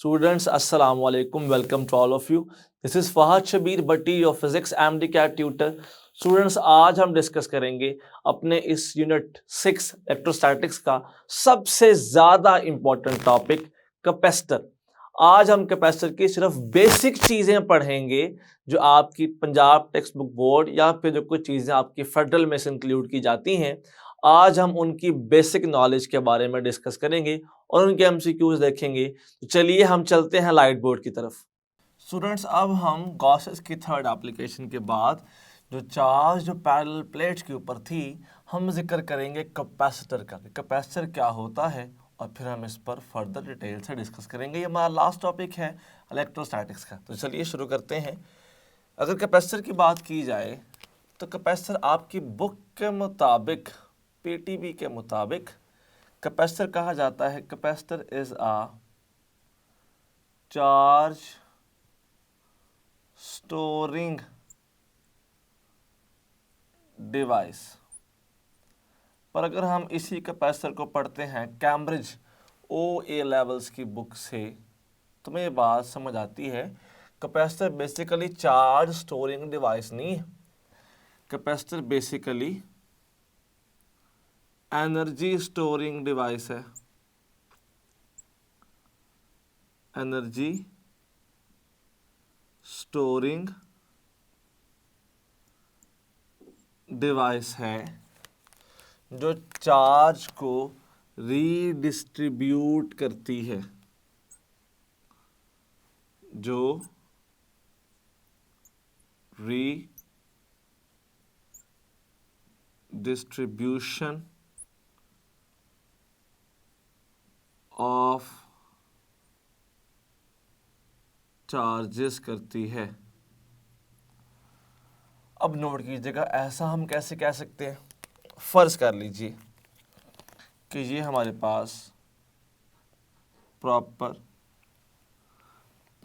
Students, Assalamu alaikum. Welcome to all of you. This is Fahad Shabir Bhatti, your physics MD CAT tutor. Students, आज हम discuss करेंगे अपने इस unit 6 electrostatics का सबसे ज़्यादा इम्पोर्टेंट टॉपिक कैपेसिटर। आज हम कैपेसिटर की सिर्फ बेसिक चीज़ें पढ़ेंगे जो आपकी पंजाब टेक्स्ट बुक बोर्ड या फिर जो कुछ चीज़ें आपकी फेडरल में से इंक्लूड की जाती हैं। आज हम उनकी बेसिक नॉलेज के बारे में डिस्कस करेंगे और उनके एमसीक्यूज देखेंगे। तो चलिए हम चलते हैं लाइट बोर्ड की तरफ। स्टूडेंट्स, अब हम गॉसेस की थर्ड एप्लीकेशन के बाद जो चार्ज जो पैरेलल प्लेट्स के ऊपर थी, हम जिक्र करेंगे कैपेसिटर का। कैपेसिटर क्या होता है और फिर हम इस पर फर्दर डिटेल से डिस्कस करेंगे। ये हमारा लास्ट टॉपिक है इलेक्ट्रोस्टैटिक्स का। तो चलिए शुरू करते हैं। अगर कैपेसिटर की बात की जाए तो कैपेसिटर आपकी बुक के मुताबिक, पीटीबी के मुताबिक कैपेसिटर कहा जाता है, capacitor is a charge storing device. पर अगर हम इसी कैपेसिटर को पढ़ते हैं कैम्ब्रिज OA लेवल्स की बुक से, तो हमें ये बात समझ आती है capacitor basically charge storing device नहीं है। Capacitor basically energy storing device है। एनर्जी स्टोरिंग डिवाइस है जो चार्ज को रीडिस्ट्रीब्यूट करती है, जो रीडिस्ट्रीब्यूशन ऑफ चार्जेस करती है। अब नोट कीजिएगा, ऐसा हम कैसे कह सकते हैं। फर्ज कर लीजिए कि ये हमारे पास प्रॉपर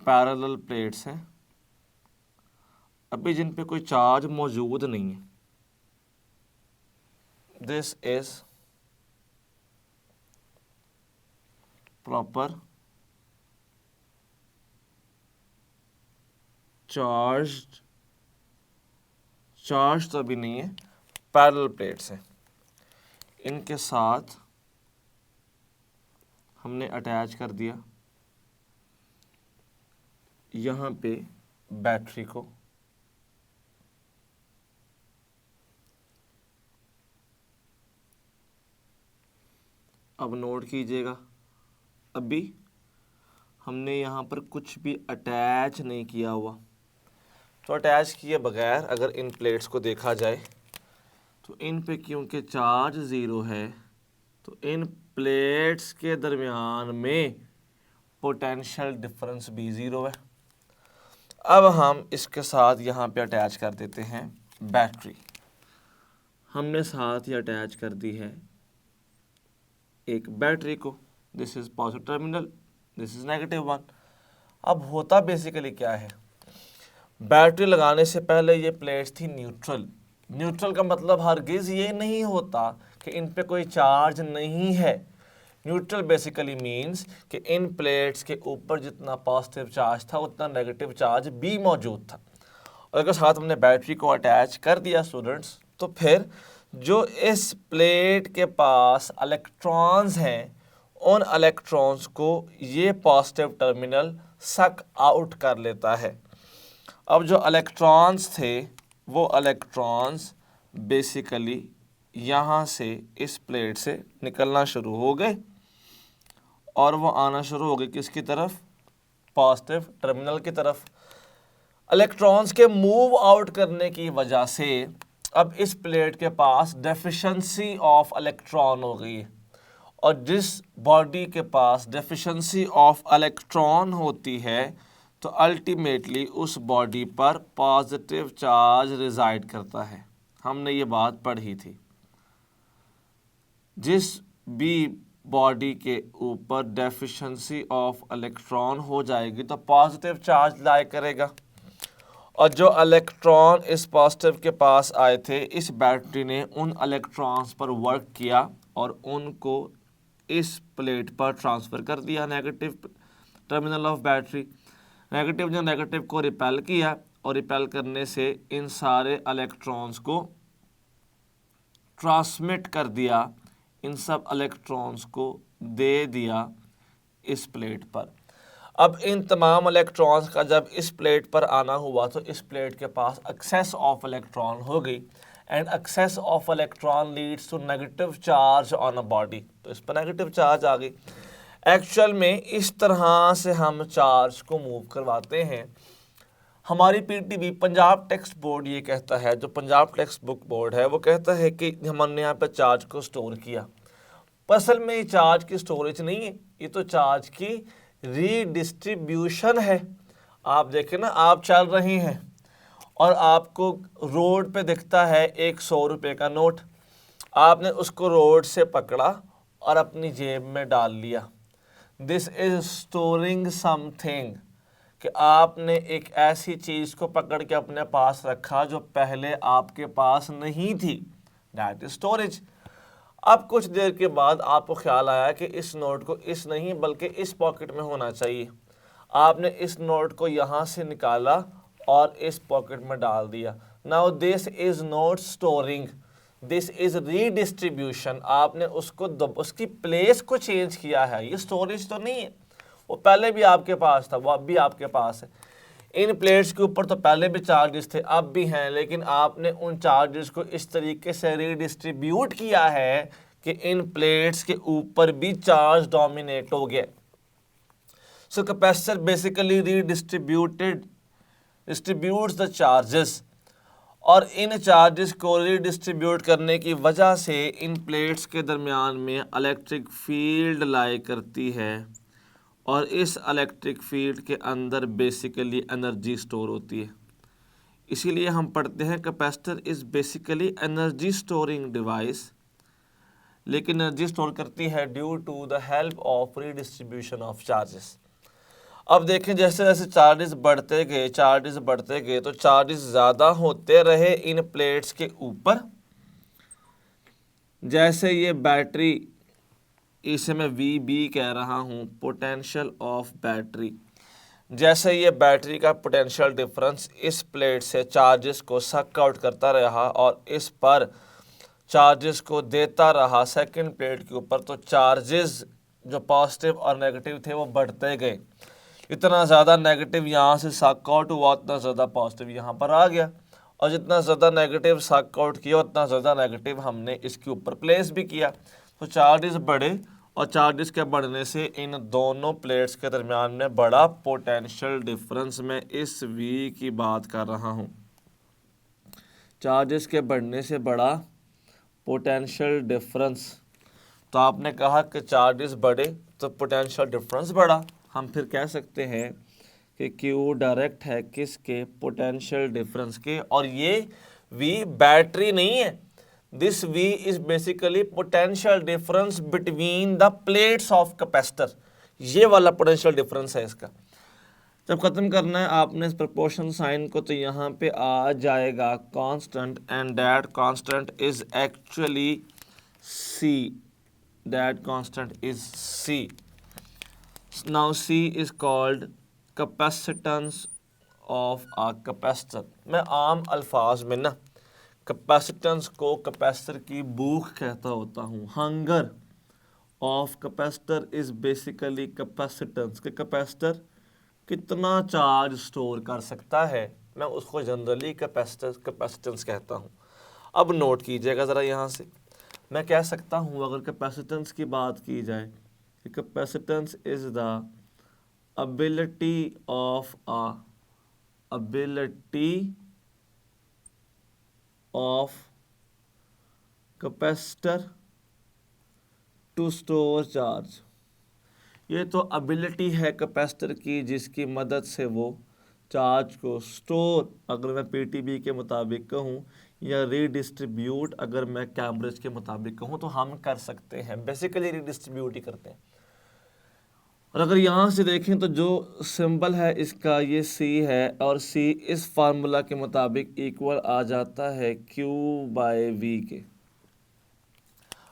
पैरेलल प्लेट्स हैं, अभी जिन पे कोई चार्ज मौजूद नहीं है। दिस इज प्रॉपर चार्ज तो अभी नहीं है, पैरेलल प्लेट्स हैं। इनके साथ हमने अटैच कर दिया यहाँ पे बैटरी को। अब नोट कीजिएगा, अभी हमने यहाँ पर कुछ भी अटैच नहीं किया हुआ। तो अटैच किए बगैर अगर इन प्लेट्स को देखा जाए तो इन पे क्योंकि चार्ज ज़ीरो है, तो इन प्लेट्स के दरमियान में पोटेंशियल डिफरेंस भी ज़ीरो है। अब हम इसके साथ यहाँ पे अटैच कर देते हैं बैटरी। हमने साथ ही अटैच कर दी है एक बैटरी को। This is positive terminal, this is negative one. अब होता बेसिकली क्या है, बैटरी लगाने से पहले ये प्लेट्स थी न्यूट्रल। न्यूट्रल का मतलब हरगिज़ ये नहीं होता कि इन पे कोई चार्ज नहीं है। न्यूट्रल बेसिकली मीन्स कि इन प्लेट्स के ऊपर जितना पॉजिटिव चार्ज था उतना नेगेटिव चार्ज भी मौजूद था। और अगर साथ हमने बैटरी को अटैच कर दिया स्टूडेंट्स, तो फिर जो इस प्लेट के पास इलेक्ट्रॉन्स हैं, उन इलेक्ट्रॉन्स को ये पॉजिटिव टर्मिनल सक आउट कर लेता है। अब जो इलेक्ट्रॉन्स थे वो इलेक्ट्रॉन्स बेसिकली यहाँ से इस प्लेट से निकलना शुरू हो गए और वो आना शुरू हो गए किसकी तरफ, पॉजिटिव टर्मिनल की तरफ। इलेक्ट्रॉन्स के मूव आउट करने की वजह से अब इस प्लेट के पास डेफिशिएंसी ऑफ इलेक्ट्रॉन हो गई है। और जिस बॉडी के पास डेफिशिएंसी ऑफ इलेक्ट्रॉन होती है तो अल्टीमेटली उस बॉडी पर पॉजिटिव चार्ज रिजाइड करता है। हमने ये बात पढ़ी थी। जिस भी बॉडी के ऊपर डेफिशिएंसी ऑफ इलेक्ट्रॉन हो जाएगी तो पॉजिटिव चार्ज लाई करेगा। और जो इलेक्ट्रॉन इस पॉजिटिव के पास आए थे, इस बैटरी ने उन इलेक्ट्रॉन्स पर वर्क किया और उनको इस प्लेट पर ट्रांसफ़र कर दिया negative terminal of battery. Negative ने नेगेटिव को रिपेल किया और रिपेल करने से इन सारे इलेक्ट्रॉन्स को ट्रांसमिट कर दिया, इन सब इलेक्ट्रॉन्स को दे दिया इस प्लेट पर। अब इन तमाम इलेक्ट्रॉन्स का जब इस प्लेट पर आना हुआ तो इस प्लेट के पास एक्सेस ऑफ इलेक्ट्रॉन हो गई and excess of electron leads to negative charge on a body. तो इस पर नेगेटिव चार्ज आ गई। एक्चुअल में इस तरह से हम चार्ज को मूव करवाते हैं। हमारी पीटीबी पंजाब टेक्स्ट बोर्ड ये कहता है, जो पंजाब टेक्स्ट बुक बोर्ड है वो कहता है कि हमने यहाँ पे चार्ज को स्टोर किया। पर असल में ये चार्ज की स्टोरेज नहीं है, ये तो चार्ज की रीडिस्ट्रीब्यूशन है। आप देखें ना, आप चल रहे हैं और आपको रोड पे दिखता है एक 100 रुपये का नोट, आपने उसको रोड से पकड़ा और अपनी जेब में डाल लिया। दिस इज स्टोरिंग समथिंग, कि आपने एक ऐसी चीज़ को पकड़ के अपने पास रखा जो पहले आपके पास नहीं थी, दैट इज स्टोरेज। अब कुछ देर के बाद आपको ख्याल आया कि इस नोट को इस नहीं बल्कि इस पॉकेट में होना चाहिए। आपने इस नोट को यहाँ से निकाला और इस पॉकेट में डाल दिया। Now this is not storing, this is redistribution. आपने उसको उसकी प्लेस को चेंज किया है, ये स्टोरेज तो नहीं है। वो पहले भी आपके पास था, वो अब भी आपके पास है। इन प्लेट्स के ऊपर तो पहले भी चार्जेस थे, अब भी हैं, लेकिन आपने उन चार्जेस को इस तरीके से रीडिस्ट्रीब्यूट किया है कि इन प्लेट्स के ऊपर भी चार्ज डोमिनेट हो गया। So capacitor basically distributes the charges, और इन चार्जेस को रीडिस्ट्रीब्यूट करने की वजह से इन प्लेट्स के दरमियान में इलेक्ट्रिक फील्ड लाई करती है और इस इलेक्ट्रिक फील्ड के अंदर बेसिकली एनर्जी स्टोर होती है। इसीलिए हम पढ़ते हैं capacitor is basically energy storing device, लेकिन एनर्जी स्टोर करती है due to the help of redistribution of charges. अब देखें, जैसे जैसे चार्जेस बढ़ते गए तो चार्जेस ज़्यादा होते रहे इन प्लेट्स के ऊपर। जैसे ये बैटरी, इसे मैं VB कह रहा हूँ, पोटेंशियल ऑफ बैटरी। जैसे ये बैटरी का पोटेंशियल डिफरेंस इस प्लेट से चार्जेस को सक आउट करता रहा और इस पर चार्जेस को देता रहा सेकंड प्लेट के ऊपर, तो चार्जेस जो पॉजिटिव और नेगेटिव थे वो बढ़ते गए। इतना ज़्यादा नेगेटिव यहाँ से सक आउट हुआ, उतना ज़्यादा पॉजिटिव यहाँ पर आ गया, और जितना ज़्यादा नेगेटिव सक आउट किया उतना ज़्यादा नेगेटिव हमने इसके ऊपर प्लेस भी किया। तो चार्जेस बढ़े और चार्जेस के बढ़ने से इन दोनों प्लेट्स के दरमियान में बड़ा पोटेंशियल डिफरेंस, मैं इस V की बात कर रहा हूँ। चार्जेस के बढ़ने से बड़ा पोटेंशियल डिफरेंस। तो आपने कहा कि चार्जेस बढ़े तो पोटेंशियल डिफरेंस बढ़ा। हम फिर कह सकते हैं कि Q डायरेक्ट है किसके, पोटेंशियल डिफरेंस के, और ये V बैटरी नहीं है। This V is basically potential difference between the plates of capacitor. ये वाला पोटेंशियल डिफरेंस है इसका। जब ख़त्म करना है आपने इस प्रोपोर्शन साइन को, तो यहाँ पे आ जाएगा constant, and that constant is actually C। That constant is C। Now C is called capacitance of a capacitor. मैं आम अल्फाज में ना कैपेसिटेंस को कैपेसिटर की भूख कहता होता हूँ। Hunger of capacitor is basically capacitance, कि कैपेसिटर कितना चार्ज स्टोर कर सकता है, मैं उसको जनरली कैपेसिटेंस कहता हूँ। अब नोट कीजिएगा ज़रा, यहाँ से मैं कह सकता हूँ, अगर कैपेसिटेंस की बात की जाए, कि capacitance is the ability of capacitor to store charge। ये तो एबिलिटी है कैपेसिटर की जिसकी मदद से वो चार्ज को स्टोर, अगर मैं पीटीबी के मुताबिक कहूँ, या रीडिस्ट्रीब्यूट अगर मैं कैम्ब्रिज के मुताबिक कहूँ, तो हम कर सकते हैं। बेसिकली रीडिस्ट्रीब्यूट ही करते हैं। और अगर यहाँ से देखें तो जो सिंबल है इसका ये C है, और C इस फार्मूला के मुताबिक इक्वल आ जाता है Q/V के।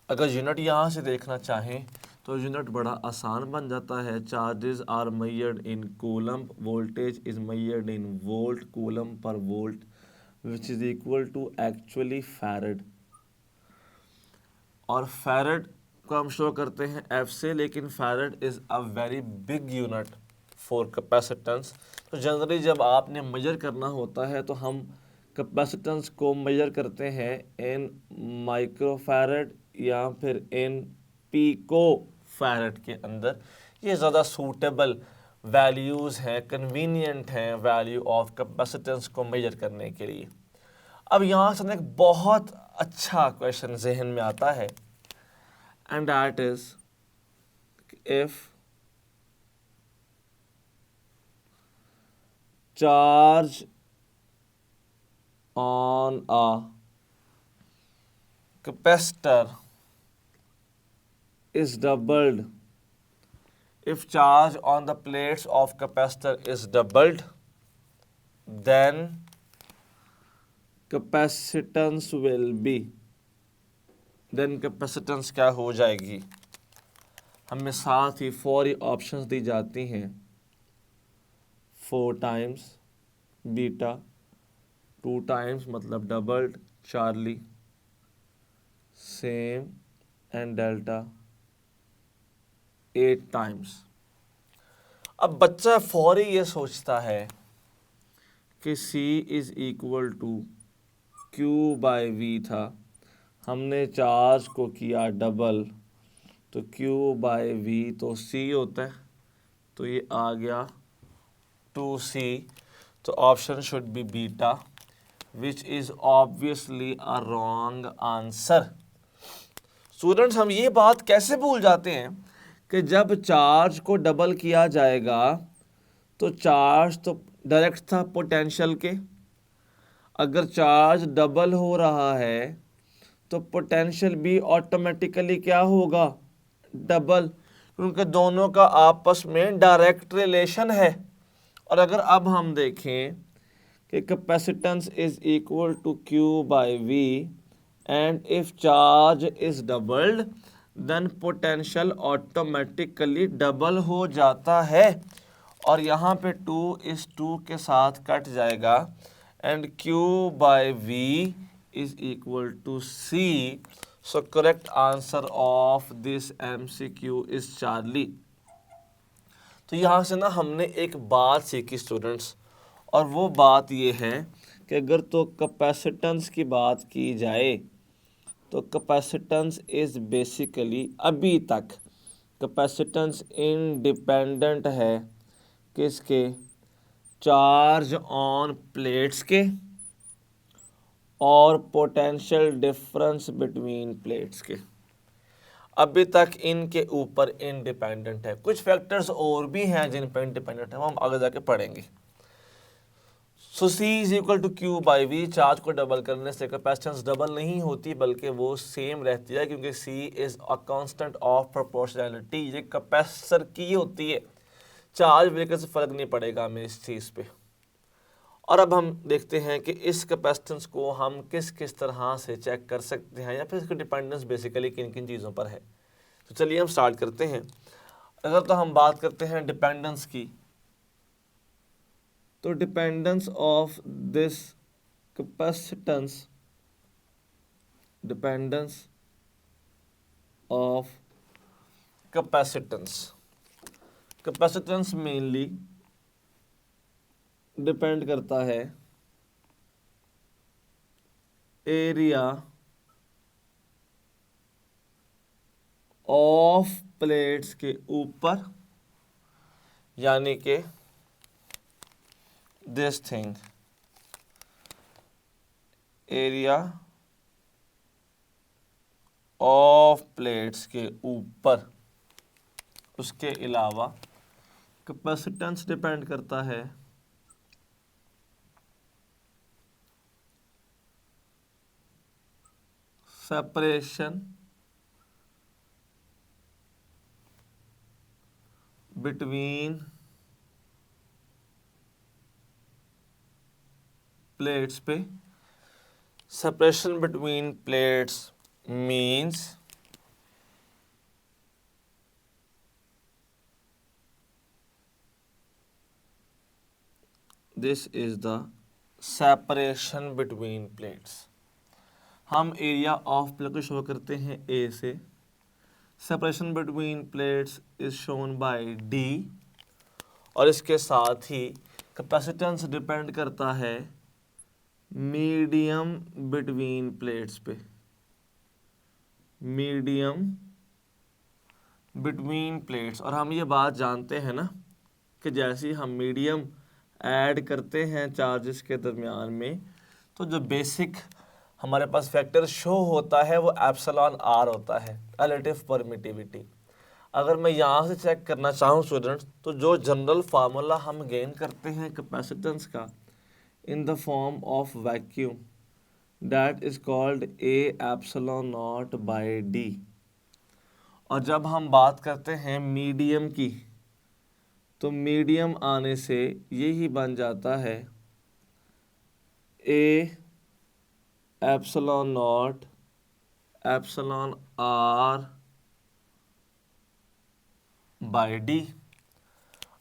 अगर यूनिट यहाँ से देखना चाहें तो यूनिट बड़ा आसान बन जाता है। Charges are measured in coulomb, voltage is measured in volt coulomb per volt which is equal to actually farad. और फैरड को हम शो करते हैं एफ से, लेकिन farad is a very big unit for capacitance. तो जनरली जब आपने मेजर करना होता है तो हम कैपेसिटेंस को मेजर करते हैं इन माइक्रोफैरड या फिर इन पीको फैरड के अंदर। ये ज़्यादा सूटेबल वैल्यूज़ हैं, कन्वीनियंट हैं वैल्यू ऑफ कैपेसिटेंस को मेजर करने के लिए। अब यहाँ से एक बहुत अच्छा क्वेश्चन जहन में आता है, and that is if charge on a capacitor is doubled, if charge on the plates of capacitor is doubled, then capacitance will be, then capacitance क्या हो जाएगी। हमें साथ ही 4 ऑप्शंस दी जाती हैं, 4 टाइम्स बीटा, 2 टाइम्स मतलब doubled Charlie, same and delta, 8 times. अब बच्चा फौरी ये सोचता है कि C is equal to Q by V था, हमने चार्ज को किया डबल, तो Q बाई V तो C होता है, तो ये आ गया 2C। तो option should be beta which is obviously a wrong answer. Students, हम ये बात कैसे भूल जाते हैं कि जब चार्ज को डबल किया जाएगा तो चार्ज तो डायरेक्ट था पोटेंशियल के, अगर चार्ज डबल हो रहा है तो पोटेंशियल भी ऑटोमेटिकली क्या होगा, डबल, क्योंकि दोनों का आपस में डायरेक्ट रिलेशन है। और अगर अब हम देखें कि capacitance is equal to Q by V and if charge is doubled then potential automatically double हो जाता है। और यहाँ पे 2 इस 2 के साथ कट जाएगा and Q by V is equal to C. So correct answer of this MCQ is Charlie. तो यहाँ से ना हमने एक बात सीखी स्टूडेंट्स, और वो बात ये है कि अगर तो कैपेसिटेंस की बात की जाए तो कैपेसिटेंस इज़ बेसिकली, अभी तक कैपेसिटेंस इंडिपेंडेंट है किसके, चार्ज ऑन प्लेट्स के और पोटेंशियल डिफरेंस बिटवीन प्लेट्स के। अभी तक इनके ऊपर इंडिपेंडेंट है। कुछ फैक्टर्स और भी हैं जिन पर इंडिपेंडेंट है, वो हम आगे जाके पढ़ेंगे। So C is equal to Q by V। Charge को डबल करने से कैपेसिटेंस डबल नहीं होती बल्कि वो सेम रहती है, क्योंकि C is a constant of proportionality. ये कैपेसिटर की होती है, चार्ज वगैरह से फर्क नहीं पड़ेगा हमें इस चीज़ पे। और अब हम देखते हैं कि इस कैपेसिटेंस को हम किस किस तरह से चेक कर सकते हैं, या फिर इसकी डिपेंडेंस बेसिकली किन किन चीज़ों पर है। तो चलिए हम स्टार्ट करते हैं। अगर तो हम बात करते हैं डिपेंडेंस की, तो dependence of this capacitance, dependence of capacitance, capacitance mainly depend करता है एरिया ऑफ प्लेट्स के ऊपर, यानी कि this thing, area of plates के ऊपर। उसके अलावा कैपेसिटेंस डिपेंड करता है सेपरेशन बिटवीन प्लेट्स पे। Separation between plates means this is the separation between plates. हम एरिया ऑफ प्लेट को शो करते हैं ए से। Separation between plates is shown by D, और इसके साथ ही कैपेसिटेंस डिपेंड करता है मीडियम बिटवीन प्लेट्स पे। मीडियम बिटवीन प्लेट्स, और हम ये बात जानते हैं ना कि जैसे ही हम मीडियम ऐड करते हैं चार्जेस के दरमियान में, तो जो बेसिक हमारे पास फैक्टर शो होता है वो एप्सिलॉन आर होता है, रिलेटिव परमिटिविटी। अगर मैं यहाँ से चेक करना चाहूँ स्टूडेंट्स, तो जो जनरल फार्मूला हम गेन करते हैं कैपेसिटेंस का in the form of vacuum, that is called A epsilon naught by D. और जब हम बात करते हैं मीडियम की, तो मीडियम आने से यही बन जाता है A epsilon naught epsilon r by D.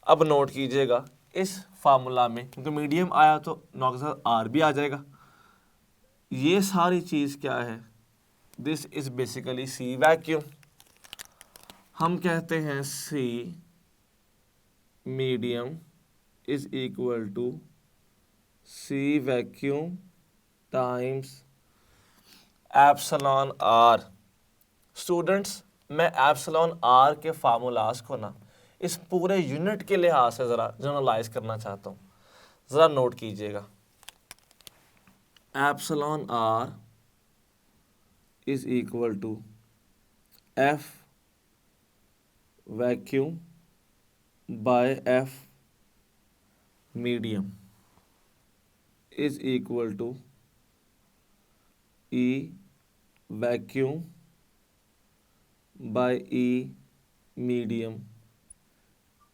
अब नोट कीजिएगा इस फार्मूला में, क्योंकि मीडियम आया तो नॉट के साथ आर भी आ जाएगा। ये सारी चीज़ क्या है? This is basically C vacuum. हम कहते हैं C medium is equal to C vacuum times epsilon R. Students, मैं एप्सिलॉन आर के फार्मूलाज को ना इस पूरे यूनिट के लिहाज से ज़रा जनरलाइज करना चाहता हूँ, ज़रा नोट कीजिएगा। Epsilon r is equal to F vacuum by F medium is equal to E vacuum by E medium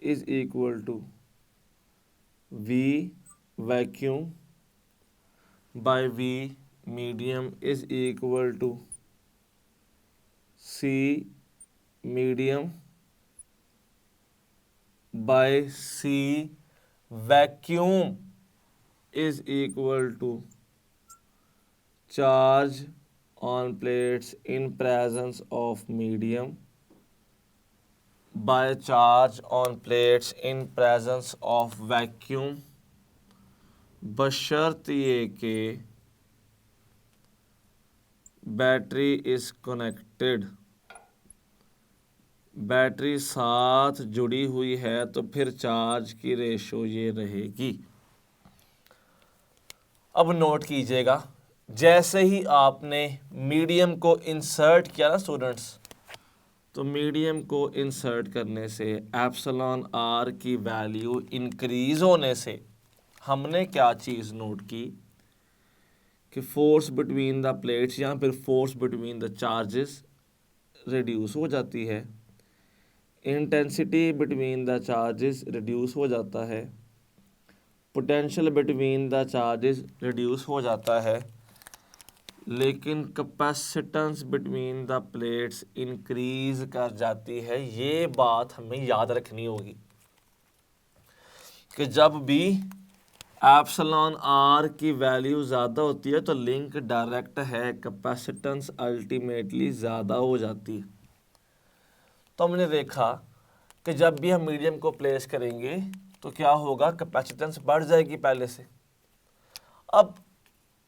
is equal to V vacuum by V medium is equal to C medium by C vacuum is equal to charge on plates in presence of medium by charge on plates in presence of vacuum, बशर्ते ये कि battery is connected, battery साथ जुड़ी हुई है, तो फिर charge की रेशो ये रहेगी। अब नोट कीजिएगा, जैसे ही आपने मीडियम को इंसर्ट किया ना स्टूडेंट्स, तो मीडियम को इंसर्ट करने से एप्सिलॉन आर की वैल्यू इंक्रीज होने से हमने क्या चीज़ नोट की कि फोर्स बिटवीन द प्लेट्स या फिर force between the charges reduce हो जाती है, intensity between the charges reduce हो जाता है, potential between the charges reduce हो जाता है, लेकिन capacitance between the plates increase कर जाती है। ये बात हमें याद रखनी होगी कि जब भी एप्सिलॉन आर की वैल्यू ज़्यादा होती है तो लिंक डायरेक्ट है, कैपेसिटेंस अल्टीमेटली ज़्यादा हो जाती है। तो हमने देखा कि जब भी हम मीडियम को प्लेस करेंगे तो क्या होगा, कैपेसिटेंस बढ़ जाएगी पहले से। अब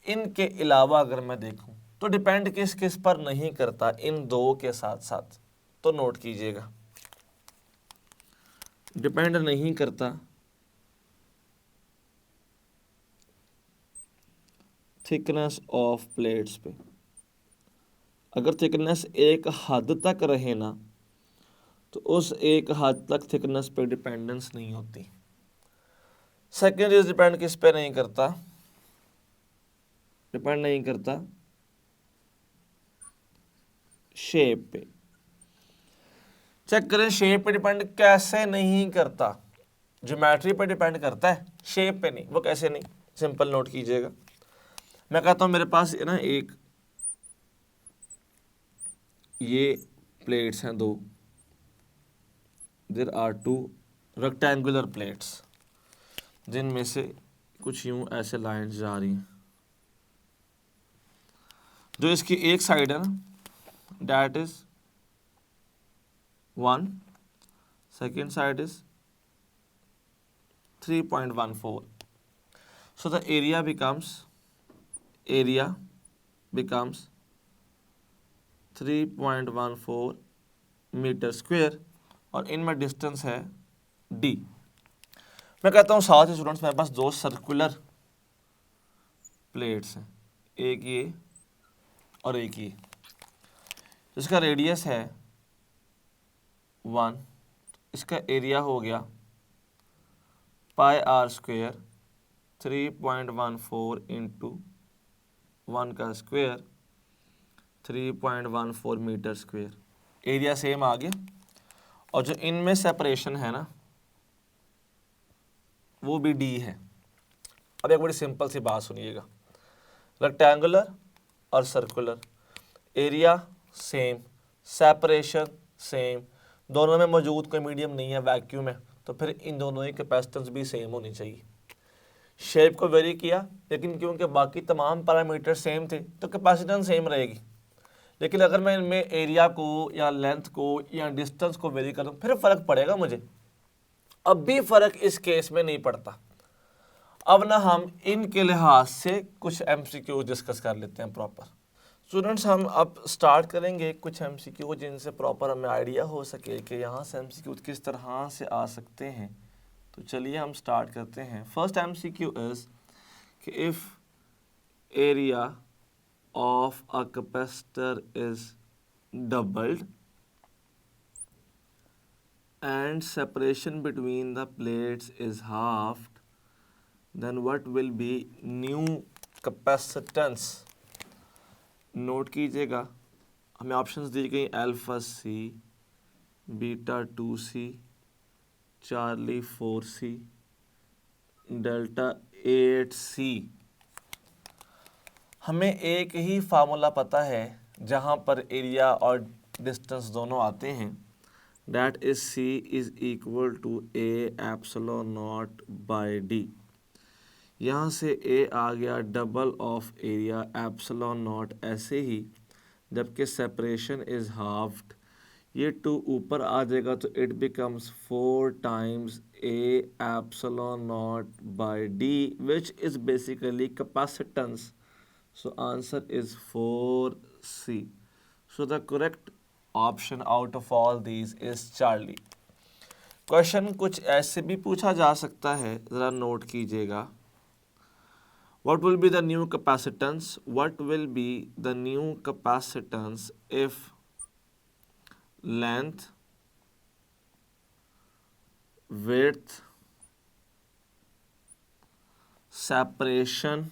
इनके अलावा अगर मैं देखूं तो डिपेंड किस किस पर नहीं करता, इन दो के साथ साथ, तो नोट कीजिएगा डिपेंड नहीं करता थिकनेस ऑफ प्लेट्स पे। अगर थिकनेस एक हद तक रहे ना तो उस एक हद तक थिकनेस पे डिपेंडेंस नहीं होती। सेकेंड चीज डिपेंड किस पे नहीं करता, डिपेंड नहीं करता शेप पे। चेक करें शेप पे डिपेंड कैसे नहीं करता, ज्योमेट्री पे डिपेंड करता है, शेप पे नहीं। वो कैसे नहीं, सिंपल नोट कीजिएगा। मैं कहता हूं मेरे पास ना एक ये प्लेट्स हैं दो, there are two rectangular plates, जिनमें से कुछ यूं ऐसे लाइंस जा रही हैं, जो इसकी एक साइड है ना that is 1, second side is 3.14. So the area becomes 3.14 metre square और इनमें डिस्टेंस है d. मैं कहता हूँ साथ ही स्टूडेंट्स मेरे पास दो सर्कुलर प्लेट्स हैं, एक ये और एक ये, जिसका रेडियस है 1, इसका एरिया हो गया पाई आर स्क्वेयर 3.14 इंटू 1 का square 3.14 metre square, area same आ गया। और जो इनमें सेपरेशन है ना वो भी d है। अब एक बड़ी सिंपल सी बात सुनिएगा, रेक्टेंगुलर और circular, area same, separation same, दोनों में मौजूद कोई मीडियम नहीं है वैक्यूम है, तो फिर इन दोनों की कैपेसिटेंस भी सेम होनी चाहिए। शेप को वेरी किया, लेकिन क्योंकि बाकी तमाम पैरामीटर सेम थे तो कैपेसिटेंस सेम रहेगी। लेकिन अगर मैं इनमें एरिया को या लेंथ को या डिस्टेंस को वेरी करूँ फिर फ़र्क पड़ेगा मुझे। अब भी फ़र्क इस केस में नहीं पड़ता। अब ना हम इनके लिहाज से कुछ MCQ डिस्कस कर लेते हैं प्रॉपर। स्टूडेंट्स हम अब स्टार्ट करेंगे कुछ MCQ जिनसे प्रॉपर हमें आइडिया हो सके कि यहाँ से MCQ किस तरह से आ सकते हैं। तो चलिए हम स्टार्ट करते हैं। फर्स्ट MCQ इज कि if area of a capacitor is doubled and separation between the plates is halved, then what will be new capacitance? Note कीजिएगा, हमें ऑप्शंस दी गई alpha C, beta 2C, Charlie 4C, delta 8C। हमें एक ही formula पता है जहाँ पर area और डिस्टेंस दोनों आते हैं, that is C is equal to A epsilon naught by D। यहाँ से A आ गया double of area epsilon not ऐसे ही, जबकि सेपरेशन इज हाफ्ड, ये 2 ऊपर आ जाएगा तो it becomes 4 times A epsilon naught by D which is basically capacitance। So answer is 4C। So the correct option out of all these is Charlie। Question कुछ ऐसे भी पूछा जा सकता है, ज़रा नोट कीजिएगा। What will be the new capacitance? What will be the new capacitance if length, width, separation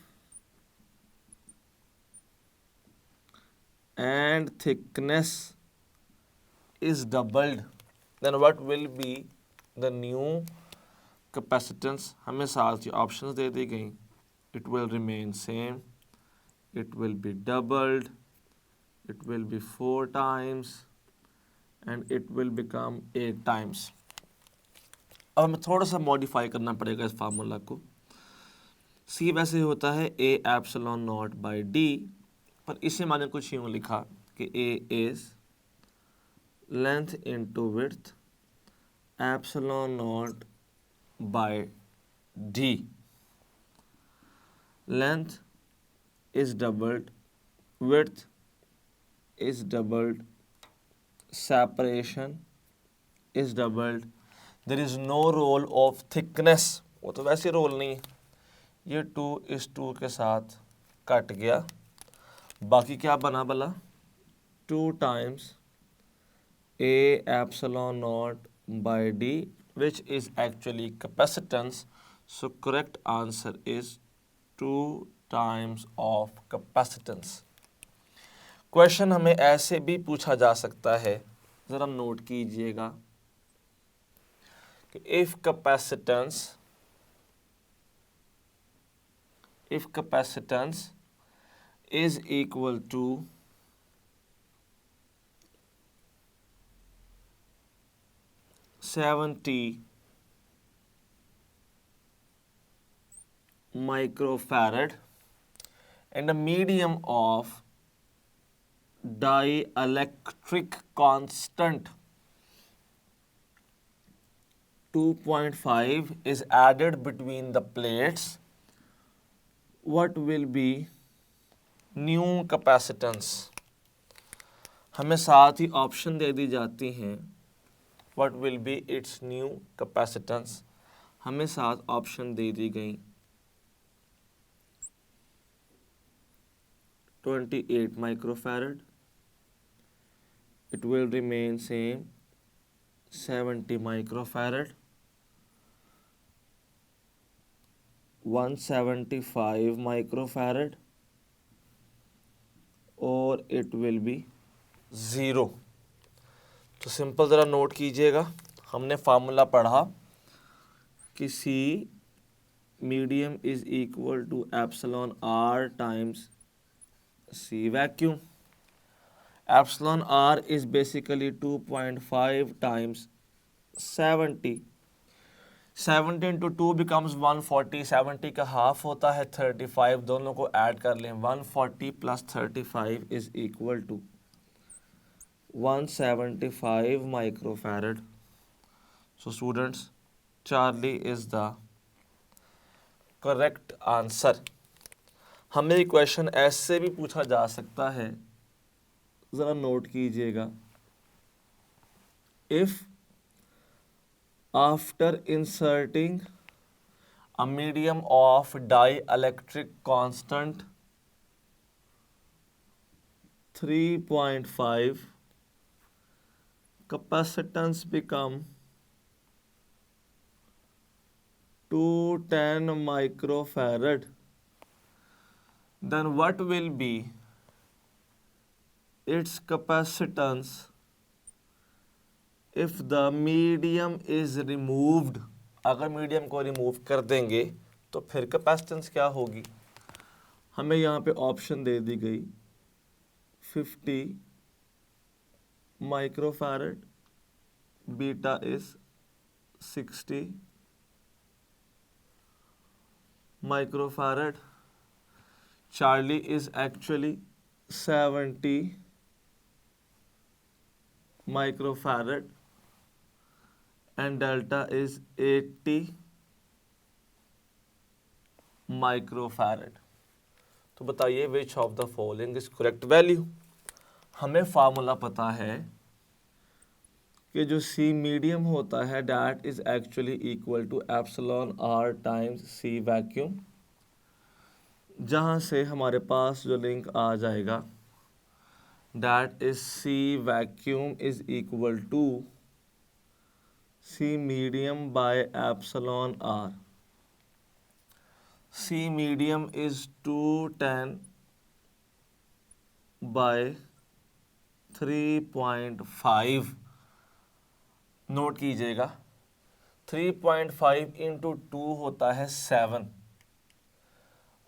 and thickness is doubled? Then what will be the new capacitance? हमें साथ ही ऑप्शंस दे दी गई। It will remain same, it will be doubled, it will be 4 times and it will become 8 times। अब हमें थोड़ा सा modify करना पड़ेगा इस फार्मूला को। C वैसे होता है A epsilon not by D, पर इसे मैंने कुछ यूँ लिखा कि A is length into width epsilon not by D। Length is doubled, width is doubled, separation is doubled, there is no role of thickness, वो तो वैसे रोल नहीं है, ये 2:2 के साथ कट गया, बाकी क्या बना भला 2 times A epsilon naught by D which is actually capacitance। So correct answer is 2 times of capacitance। Question हमें ऐसे भी पूछा जा सकता है, ज़रा नोट कीजिएगा कि if capacitance is equal to 70 microfarad and a medium of dielectric constant 2.5 is added between the plates, what will be new capacitance? हमें साथ ही ऑप्शन दे दी जाती हैं what will be its new capacitance, हमें साथ ऑप्शन दे दी गई 28 microfarad, it will remain same 70 microfarad, 175 microfarad, और it will be 0। तो simple ज़रा नोट कीजिएगा, हमने फार्मूला पढ़ा कि C medium is equal to epsilon R times C vacuum. Epsilon R is basically 2.5 times 70। 70 into 2 becomes 140, 70 का half होता है 35, दोनों को ऐड कर लें 140 plus 35 is equal to 175 microfarad। So students, Charlie is the correct answer। हमें ये question ऐसे भी पूछा जा सकता है, ज़रा नोट कीजिएगा, if after inserting a medium of dielectric constant 3.5 capacitance become 210 microfarad, then what will be its capacitance if the medium is removed? अगर मीडियम को रिमूव कर देंगे तो फिर कैपेसिटेंस क्या होगी? हमें यहाँ पे ऑप्शन दे दी गई 50 microfarad, beta is 60 microfarad, Charlie is actually 70 microfarad, and delta is 80 microfarad। तो बताइए which of the following is correct value? हमें फार्मूला पता है कि जो C मीडियम होता है that is actually equal to epsilon R times C vacuum, जहाँ से हमारे पास जो लिंक आ जाएगा that is C vacuum is equal to C medium by epsilon R। C medium is 210 by 3.5। Note कीजिएगा 3.5 इंटू 2 होता है 7,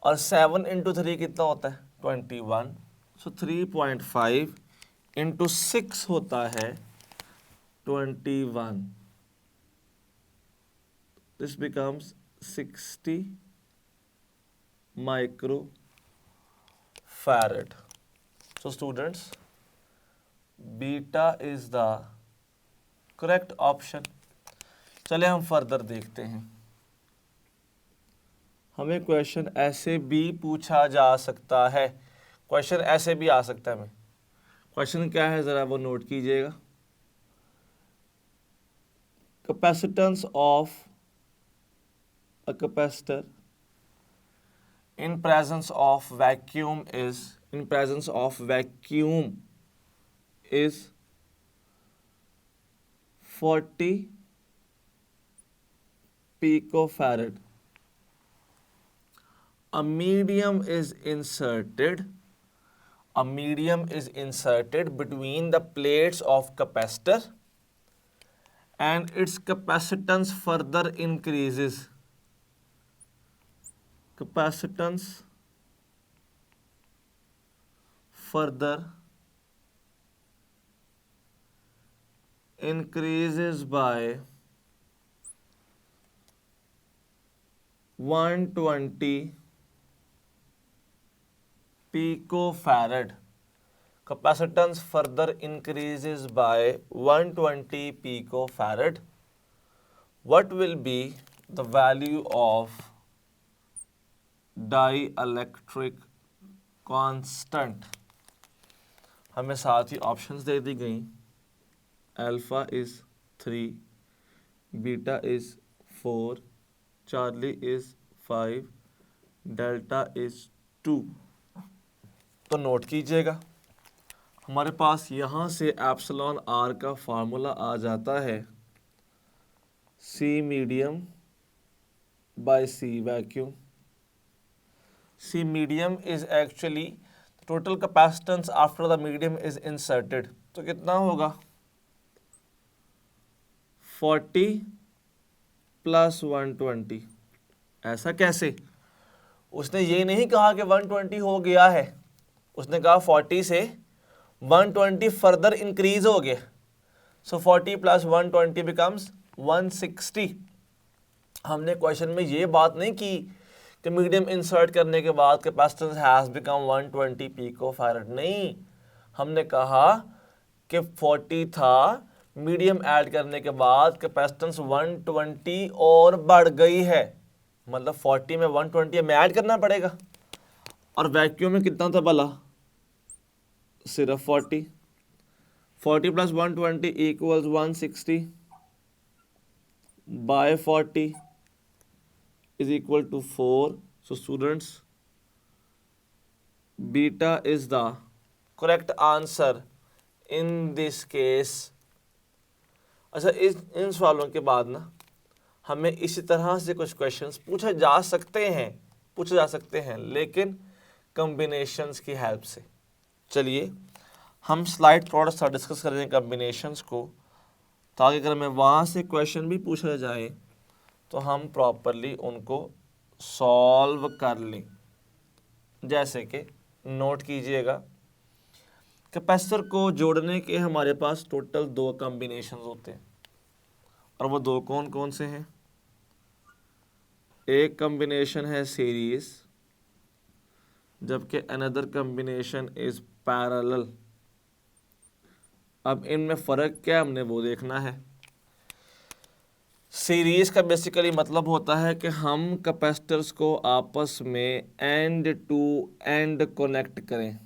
और 7 इंटू 3 कितना होता है 21। सो 3.5 इंटू 6 होता है 21। This becomes 60 microfarad। So students, beta is the correct option. चले हम फर्दर देखते हैं, हमें क्वेश्चन ऐसे भी पूछा जा सकता है, क्वेश्चन ऐसे भी आ सकता है। हमें क्वेश्चन क्या है ज़रा वो नोट कीजिएगा, capacitance of a capacitor in presence of vacuum is 40 picofarad। A medium is inserted between the plates of capacitor and its capacitance further increases। Capacitance further increases by 120 picofarad. Capacitance further increases by 120 picofarad. What will be the value of dielectric constant? हमें साथ ही options दे दी गई. Alpha is 3, beta is 4, Charlie is 5, delta is 2. तो note कीजिएगा, हमारे पास यहाँ से epsilon R का formula आ जाता है C medium by C vacuum. C medium is actually total capacitance after the medium is inserted. तो कितना होगा 40 प्लस 120. ऐसा कैसे? उसने ये नहीं कहा कि 120 हो गया है, उसने कहा 40 से 120 फर्दर इंक्रीज हो गया. सो 40 प्लस 120 बिकम्स 160. हमने क्वेश्चन में ये बात नहीं की कि मीडियम इंसर्ट करने के बाद कैपेसिटेंस हैज बिकम 120 पिकोफैरड. नहीं, हमने कहा कि 40 था, मीडियम ऐड करने के बाद कैपेसिटेंस 120 और बढ़ गई है. मतलब 40 में 120 में ऐड करना पड़ेगा. और वैक्यूम में कितना था भला? सिर्फ 40. 40 plus 120 equals 160 by 40 is equal to 4. So students, beta is the correct answer in this case. अच्छा, इन सवालों के बाद ना हमें इसी तरह से कुछ क्वेश्चंस पूछे जा सकते हैं लेकिन कॉम्बिनेशंस की हेल्प से. चलिए हम स्लाइड थोड़ा सा डिस्कस करेंगे कॉम्बिनेशंस को, ताकि अगर हमें वहाँ से क्वेश्चन भी पूछा जाए तो हम प्रॉपरली उनको सॉल्व कर लें. जैसे कि नोट कीजिएगा, कैपेसिटर को जोड़ने के हमारे पास टोटल 2 कॉम्बिनेशन होते हैं, और वो 2 कौन कौन से हैं? एक कॉम्बिनेशन है सीरीज, जबकि अनदर कॉम्बिनेशन इज पैरेलल. अब इनमें फ़र्क क्या है हमने वो देखना है. सीरीज का बेसिकली मतलब होता है कि हम कैपेसिटर्स को आपस में एंड टू एंड कनेक्ट करें.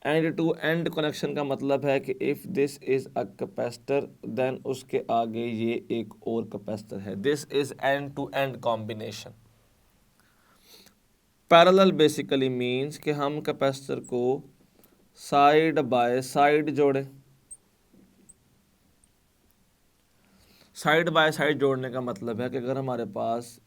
एंड टू एंड कनेक्शन का मतलब है कि if this is a capacitor then उसके आगे ये एक और कैपेसिटर है. This is end to end combination. Parallel basically means कि हम कैपेसिटर को साइड बाय साइड जोड़ें. साइड बाय साइड जोड़ने का मतलब है कि अगर हमारे पास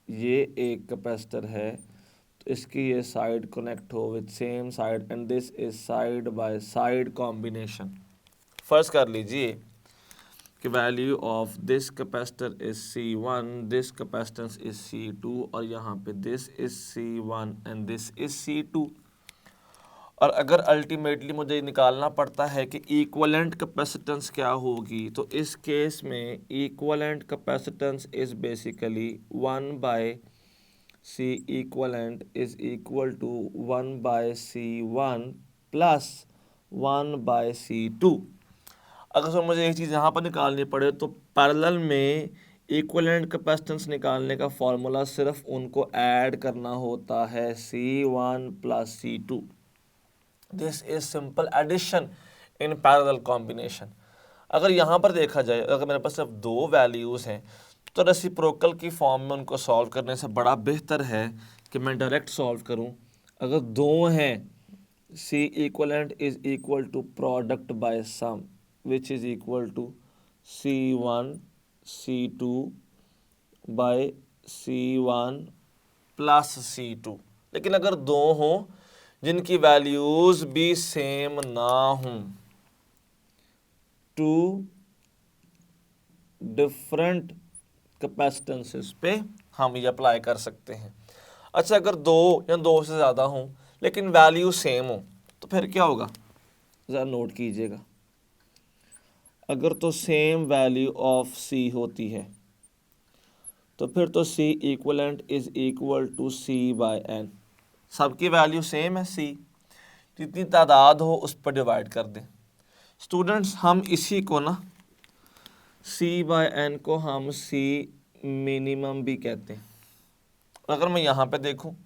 ये एक कैपेसिटर है तो इसकी ये साइड कनेक्ट हो with same side, and this is side by side combination. First कर लीजिए कि value of this capacitor is C1, this capacitance is C2, और यहाँ पे this is C1 and this is C2. और अगर अल्टीमेटली मुझे निकालना पड़ता है कि इक्वलेंट कैपेसिटेंस क्या होगी, तो इस केस में equivalent capacitance is basically 1 by C equivalent is equal to 1 by C1 plus 1 by C2. अगर तो मुझे एक चीज़ यहाँ पर निकालनी पड़े तो पैरेलल में इक्वलेंट कैपेसिटेंस निकालने का फॉर्मूला सिर्फ उनको ऐड करना होता है C1 plus C2. This is simple addition in parallel combination. अगर यहाँ पर देखा जाए, अगर मेरे पास सिर्फ 2 वैल्यूज़ हैं तो रेसिप्रोकल की फॉर्म में उनको सॉल्व करने से बड़ा बेहतर है कि मैं डायरेक्ट सॉल्व करूँ. अगर 2 हैं, C equivalent is equal to product by sum which is equal to C1 C2 by C1 plus C2. लेकिन अगर 2 हों जिनकी वैल्यूज़ भी सेम ना हों, 2 डिफरेंट कैपेसिटेंसेस पे हम ये अप्लाई कर सकते हैं. अच्छा, अगर 2 या 2 से ज़्यादा हों लेकिन वैल्यू सेम हो तो फिर क्या होगा? ज़रा नोट कीजिएगा. अगर तो सेम वैल्यू ऑफ C होती है तो फिर तो C equivalent is equal to C/n। सबकी वैल्यू सेम है, C जितनी तादाद हो उस पर डिवाइड कर दें। स्टूडेंट्स हम इसी को ना C/n को हम C मिनिमम भी कहते हैं। अगर मैं यहाँ पे देखूँ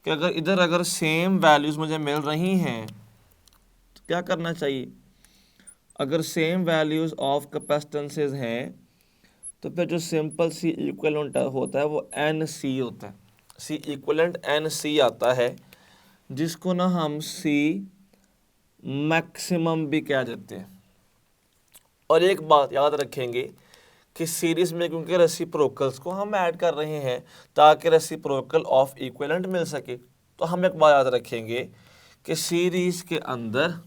कि अगर सेम वैल्यूज़ मुझे मिल रही हैं तो क्या करना चाहिए? अगर सेम वैल्यूज़ ऑफ कैपेसिटेंसेस हैं तो फिर जो सिंपल C इक्वलेंट होता है वो NC होता है। C इक्वलेंट NC आता है, जिसको ना हम C मैक्सिमम भी कह देते हैं। और एक बात याद रखेंगे कि सीरीज़ में क्योंकि रेसिप्रोकल्स को हम ऐड कर रहे हैं ताकि रेसिप्रोकल ऑफ इक्विवेलेंट मिल सके, तो हम एक बात याद रखेंगे कि सीरीज़ के अंदर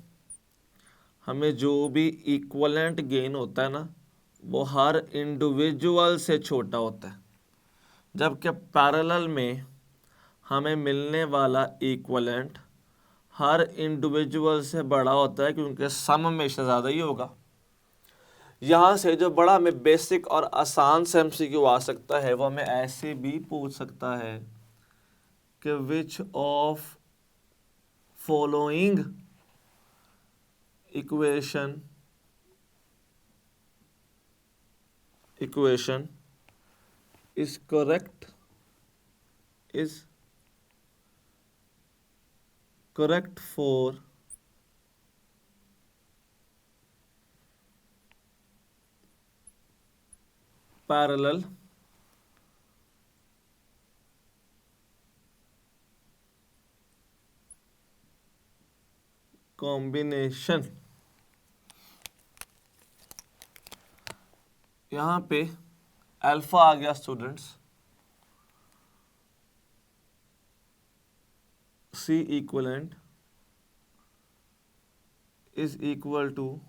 हमें जो भी इक्विवेलेंट गेन होता है ना वो हर इंडिविजुअल से छोटा होता है, जबकि पैरेलल में हमें मिलने वाला इक्विवेलेंट हर इंडिविजुअल से बड़ा होता है, क्योंकि सम हमेशा ज़्यादा ही होगा। यहाँ से जो बड़ा हमें बेसिक और आसान से MCQ आ सकता है वो हमें ऐसे भी पूछ सकता है कि which of following equation is correct for parallel combination। यहाँ पे अल्फा आ गया students, C equivalent is equal to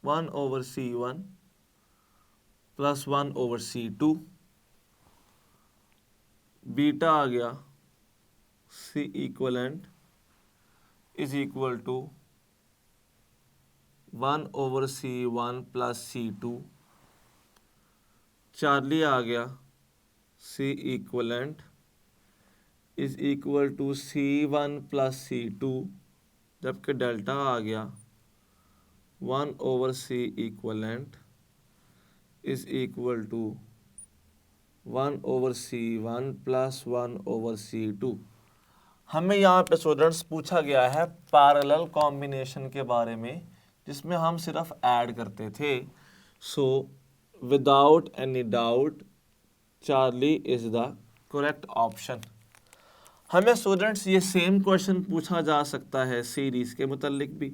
1/C1 plus 1/C2। Beta आ गया C equivalent is equal to 1/C1 plus C2। Charlie आ गया C equivalent is equal to C1 plus C2, जबकि delta आ गया 1/C equivalent is equal to 1/C1 plus 1/C2। हमें यहाँ पे स्टूडेंट्स पूछा गया है पैरेलल कॉम्बिनेशन के बारे में, जिसमें हम सिर्फ ऐड करते थे। So without any doubt Charlie is the correct option. हमें स्टूडेंट्स ये सेम क्वेश्चन पूछा जा सकता है सीरीज के मुतालिक भी,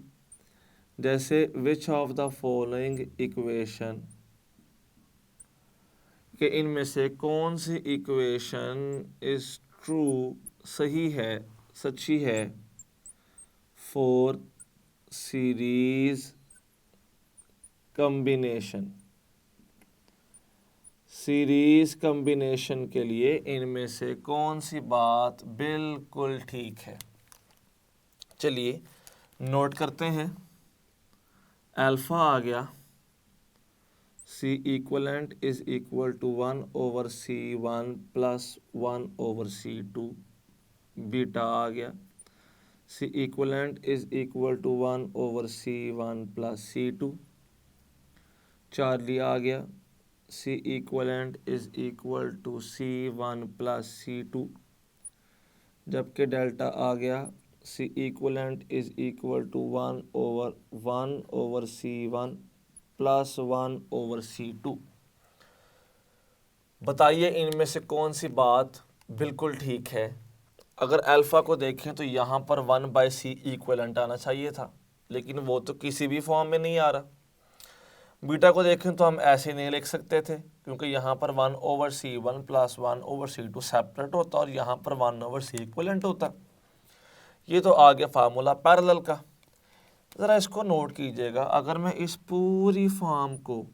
जैसे which of the following equation कि इनमें से कौन सी इक्वेशन इज ट्रू सही है, सच्ची है for series combination. Series combination के लिए इनमें से कौन सी बात बिल्कुल ठीक है? चलिए नोट करते हैं। अल्फा आ गया C equivalent is equal to 1/C1 plus 1/C2। Beta आ गया C equivalent is equal to 1/C1 plus C2। Charlie आ गया C equivalent is equal to C1 plus C2, जबकि डेल्टा आ गया C equivalent is equal to 1/C1 plus 1/C2। बताइए इनमें से कौन सी बात बिल्कुल ठीक है? अगर अल्फ़ा को देखें तो यहाँ पर 1/C इक्वलेंट आना चाहिए था, लेकिन वो तो किसी भी फॉर्म में नहीं आ रहा। बीटा को देखें तो हम ऐसे नहीं लिख सकते थे, क्योंकि यहाँ पर 1/C1 प्लस 1/C2 सेपरेट होता और यहाँ पर 1/C इक्वलेंट होता। ये तो आ गया फार्मूला पैरेलल का। ज़रा इसको नोट कीजिएगा, अगर मैं इस पूरी फॉर्म को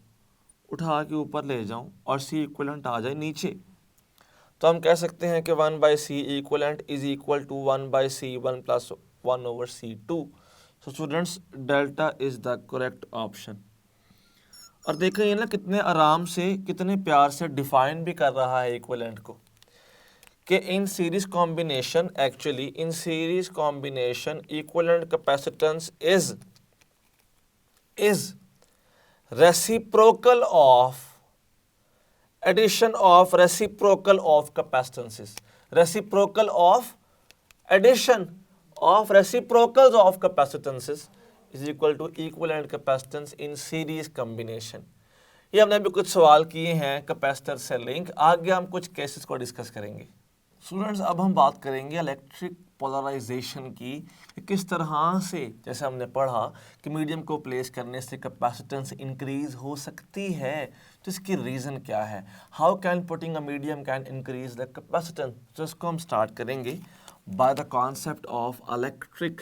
उठा के ऊपर ले जाऊं और C इक्वलेंट आ जाए नीचे, तो हम कह सकते हैं कि 1/C equivalent is equal to 1/C1 plus 1/C2। So students delta is the correct option. और देखो ये ना कितने आराम से, कितने प्यार से डिफाइन भी कर रहा है इक्विवेलेंट को, कि in series combination, actually in series combination equivalent capacitance is reciprocal of addition of reciprocal of capacitances, reciprocal of addition of reciprocals of capacitances is equal to equivalent capacitance in series combination। ये हमने अभी कुछ सवाल किए हैं capacitor से link, आगे हम कुछ केसेस को डिस्कस करेंगे। स्टूडेंट्स अब हम बात करेंगे इलेक्ट्रिक पोलराइजेशन की, किस तरह से, जैसे हमने पढ़ा कि मीडियम को प्लेस करने से कैपेसिटेंस इंक्रीज हो सकती है, तो इसकी रीज़न क्या है, how can putting a medium can increase the capacitance. तो इसको हम स्टार्ट करेंगे by the concept of electric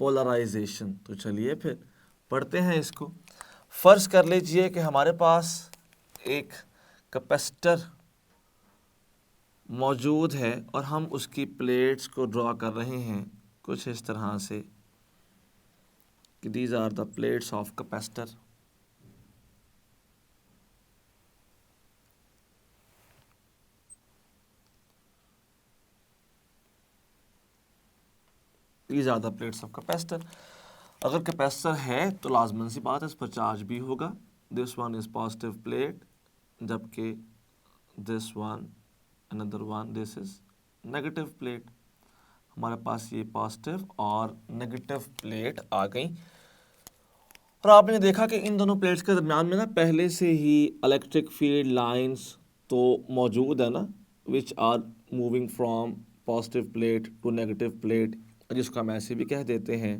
polarization. तो चलिए फिर पढ़ते हैं इसको। फर्ज कर लीजिए कि हमारे पास एक कैपेसिटर मौजूद है और हम उसकी प्लेट्स को ड्रॉ कर रहे हैं कुछ इस तरह से कि these are the plates of capacitor. These are the plates of capacitor. अगर कैपेसिटर है तो लाजमन सी बात है इस पर चार्ज भी होगा। This one is positive plate, जबकि this one another one this is negative plate. हमारे पास ये पॉजिटिव और नेगेटिव प्लेट आ गई और आपने देखा कि इन दोनों प्लेट्स के दरम्यान में ना पहले से ही इलेक्ट्रिक फील्ड लाइंस तो मौजूद है ना, which are moving from positive plate to negative plate, जिसको हम ऐसे भी कह देते हैं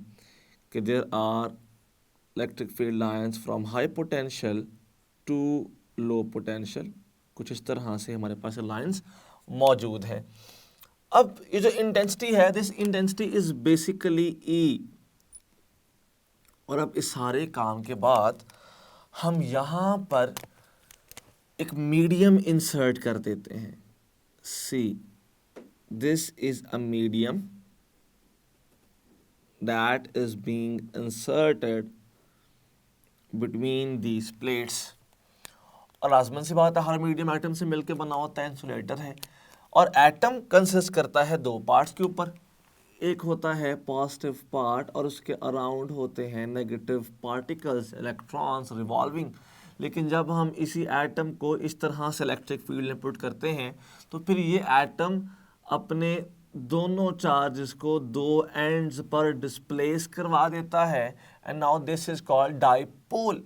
कि there are electric field lines from high potential to low potential. कुछ इस तरह से हमारे पास लाइंस मौजूद हैं। अब ये जो इंटेंसिटी है, दिस इंटेंसिटी इज बेसिकली ई। और अब इस सारे काम के बाद हम यहाँ पर एक मीडियम इंसर्ट कर देते हैं। See, this is a medium that is being inserted between these plates। और लाजमन सी बात है हर मीडियम एटम से मिलकर बना होता है, इंसुलेटर है। और एटम कंसिस्ट करता है दो पार्ट्स के ऊपर, एक होता है पॉजिटिव पार्ट और उसके अराउंड होते हैं नेगेटिव पार्टिकल्स, इलेक्ट्रॉन्स रिवॉल्विंग। लेकिन जब हम इसी एटम को इस तरह से इलेक्ट्रिक फील्ड में पुट करते हैं तो फिर ये एटम अपने दोनों चार्जेस को दो एंड्स पर डिस्प्लेस करवा देता है, and now this is called dipole.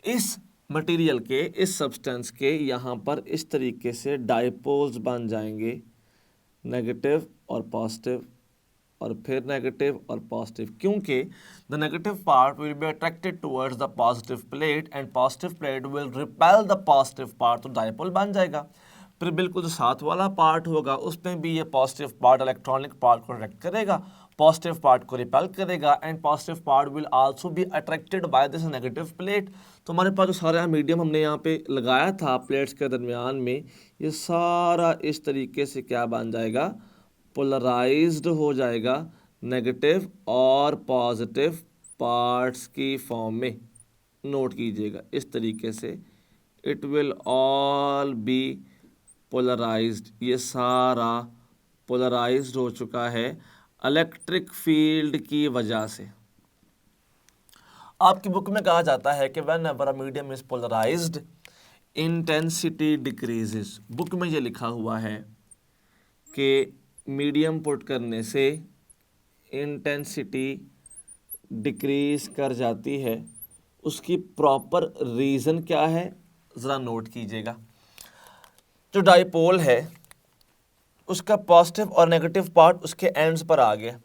इस मटेरियल के, इस सब्सटेंस के यहाँ पर इस तरीके से डाइपोल्स बन जाएंगे, नेगेटिव और पॉजिटिव और फिर नेगेटिव और पॉजिटिव, क्योंकि the negative part will be attracted towards the positive plate and positive plate will repel the positive part, तो डाइपोल बन जाएगा। फिर बिल्कुल जो साथ वाला पार्ट होगा उसमें भी ये पॉजिटिव पार्ट इलेक्ट्रॉनिक पार्ट को अट्रैक्ट करेगा, पॉजिटिव पार्ट को रिपेल करेगा, and positive part will also be attracted by this negative plate. तो हमारे पास जो सारा मीडियम हमने यहाँ पे लगाया था प्लेट्स के दरमियान में, ये सारा इस तरीके से क्या बन जाएगा, पोलराइज्ड हो जाएगा नेगेटिव और पॉजिटिव पार्ट्स की फॉर्म में। नोट कीजिएगा इस तरीके से, it will all be polarized. ये सारा पोलराइज्ड हो चुका है इलेक्ट्रिक फील्ड की वजह से। आपकी बुक में कहा जाता है कि whenever a medium is polarized intensity decreases. Book में ये लिखा हुआ है कि मीडियम पुट करने से इंटेंसिटी डिक्रीज कर जाती है। उसकी प्रॉपर रीज़न क्या है ज़रा नोट कीजिएगा। जो डाइपोल है उसका पॉजिटिव और नेगेटिव पार्ट उसके एंड्स पर आ गया,